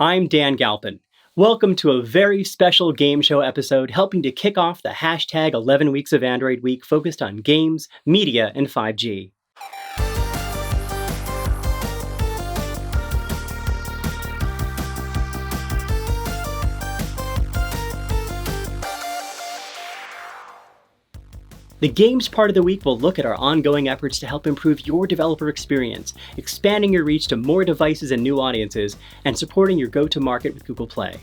I'm Dan Galpin. Welcome to a very special game show episode helping to kick off the hashtag 11 Weeks of Android Week focused on games, media, and 5G. The games part of the week will look at our ongoing efforts to help improve your developer experience, expanding your reach to more devices and new audiences, and supporting your go-to-market with Google Play.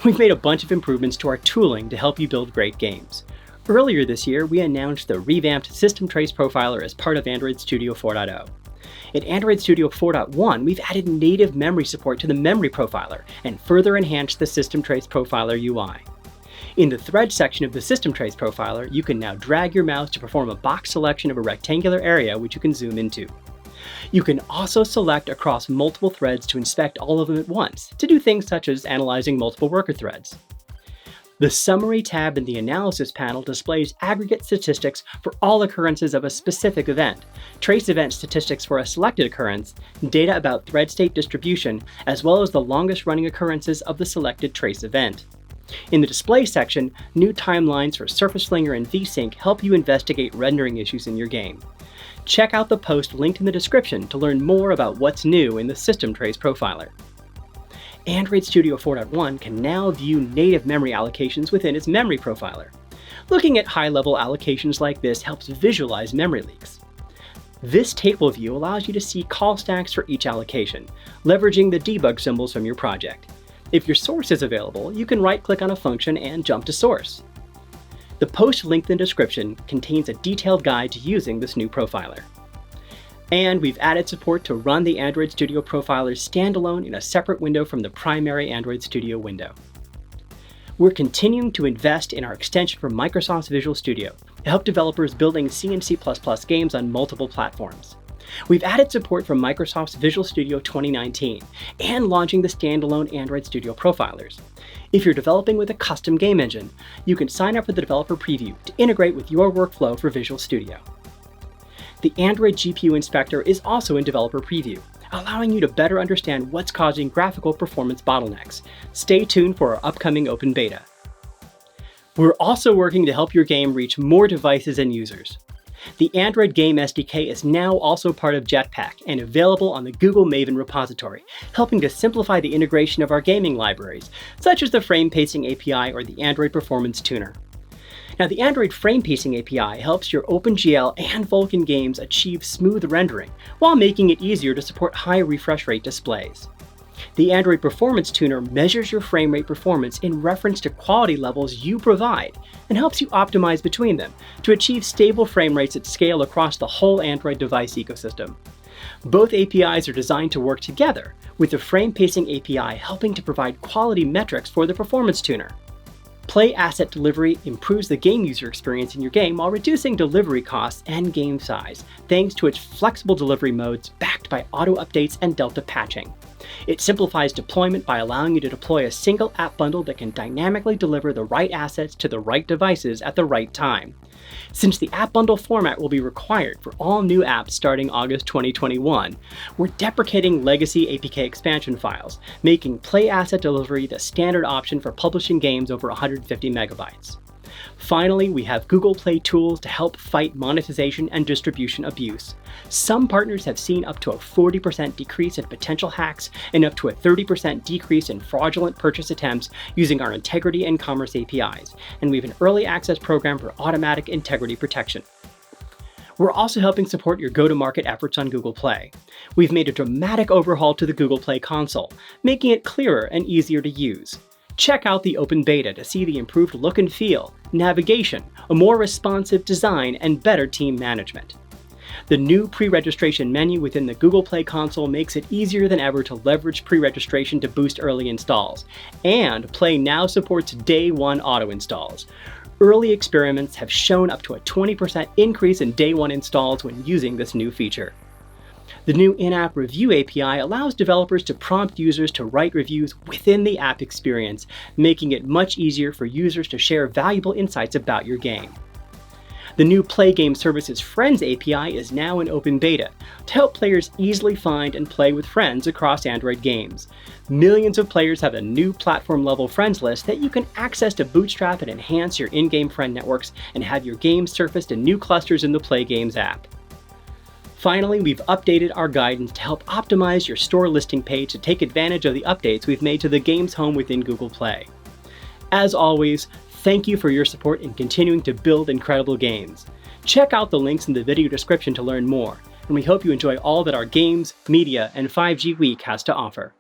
We've made a bunch of improvements to our tooling to help you build great games. Earlier this year, we announced the revamped System Trace Profiler as part of Android Studio 4.0. In Android Studio 4.1, we've added native memory support to the Memory Profiler and further enhanced the System Trace Profiler UI. In the Thread section of the System Trace Profiler, you can now drag your mouse to perform a box selection of a rectangular area which you can zoom into. You can also select across multiple threads to inspect all of them at once, to do things such as analyzing multiple worker threads. The Summary tab in the Analysis panel displays aggregate statistics for all occurrences of a specific event, trace event statistics for a selected occurrence, data about thread state distribution, as well as the longest running occurrences of the selected trace event. In the Display section, new timelines for Surface Flinger and VSync help you investigate rendering issues in your game. Check out the post linked in the description to learn more about what's new in the System Trace Profiler. Android Studio 4.1 can now view native memory allocations within its Memory Profiler. Looking at high-level allocations like this helps visualize memory leaks. This table view allows you to see call stacks for each allocation, leveraging the debug symbols from your project. If your source is available, you can right-click on a function and jump to source. The post linked in the description contains a detailed guide to using this new profiler. And we've added support to run the Android Studio Profiler standalone in a separate window from the primary Android Studio window. We're continuing to invest in our extension for Microsoft's Visual Studio to help developers building C and C++ games on multiple platforms. We've added support for Microsoft's Visual Studio 2019 and launching the standalone Android Studio Profilers. If you're developing with a custom game engine, you can sign up for the developer preview to integrate with your workflow for Visual Studio. The Android GPU Inspector is also in developer preview, allowing you to better understand what's causing graphical performance bottlenecks. Stay tuned for our upcoming open beta. We're also working to help your game reach more devices and users. The Android Game SDK is now also part of Jetpack and available on the Google Maven repository, helping to simplify the integration of our gaming libraries, such as the Frame Pacing API or the Android Performance Tuner. Now, the Android Frame Pacing API helps your OpenGL and Vulkan games achieve smooth rendering, while making it easier to support high refresh rate displays. The Android Performance Tuner measures your frame rate performance in reference to quality levels you provide and helps you optimize between them to achieve stable frame rates at scale across the whole Android device ecosystem. Both APIs are designed to work together, with the Frame Pacing API helping to provide quality metrics for the Performance Tuner. Play Asset Delivery improves the game user experience in your game while reducing delivery costs and game size, thanks to its flexible delivery modes backed by auto updates and Delta patching. It simplifies deployment by allowing you to deploy a single app bundle that can dynamically deliver the right assets to the right devices at the right time. Since the app bundle format will be required for all new apps starting August 2021, we're deprecating legacy APK expansion files, making Play Asset Delivery the standard option for publishing games over 150 megabytes. Finally, we have Google Play tools to help fight monetization and distribution abuse. Some partners have seen up to a 40% decrease in potential hacks and up to a 30% decrease in fraudulent purchase attempts using our Integrity and Commerce APIs, and we have an early access program for automatic integrity protection. We're also helping support your go-to-market efforts on Google Play. We've made a dramatic overhaul to the Google Play console, making it clearer and easier to use. Check out the open beta to see the improved look and feel, navigation, a more responsive design, and better team management. The new pre-registration menu within the Google Play console makes it easier than ever to leverage pre-registration to boost early installs, and Play now supports day one auto installs. Early experiments have shown up to a 20% increase in day one installs when using this new feature. The new in-app review API allows developers to prompt users to write reviews within the app experience, making it much easier for users to share valuable insights about your game. The new Play Game Services Friends API is now in open beta to help players easily find and play with friends across Android games. Millions of players have a new platform-level friends list that you can access to bootstrap and enhance your in-game friend networks and have your games surfaced in new clusters in the Play Games app. Finally, we've updated our guidance to help optimize your store listing page to take advantage of the updates we've made to the Games Home within Google Play. As always, thank you for your support in continuing to build incredible games. Check out the links in the video description to learn more, and we hope you enjoy all that our games, media, and 5G Week has to offer.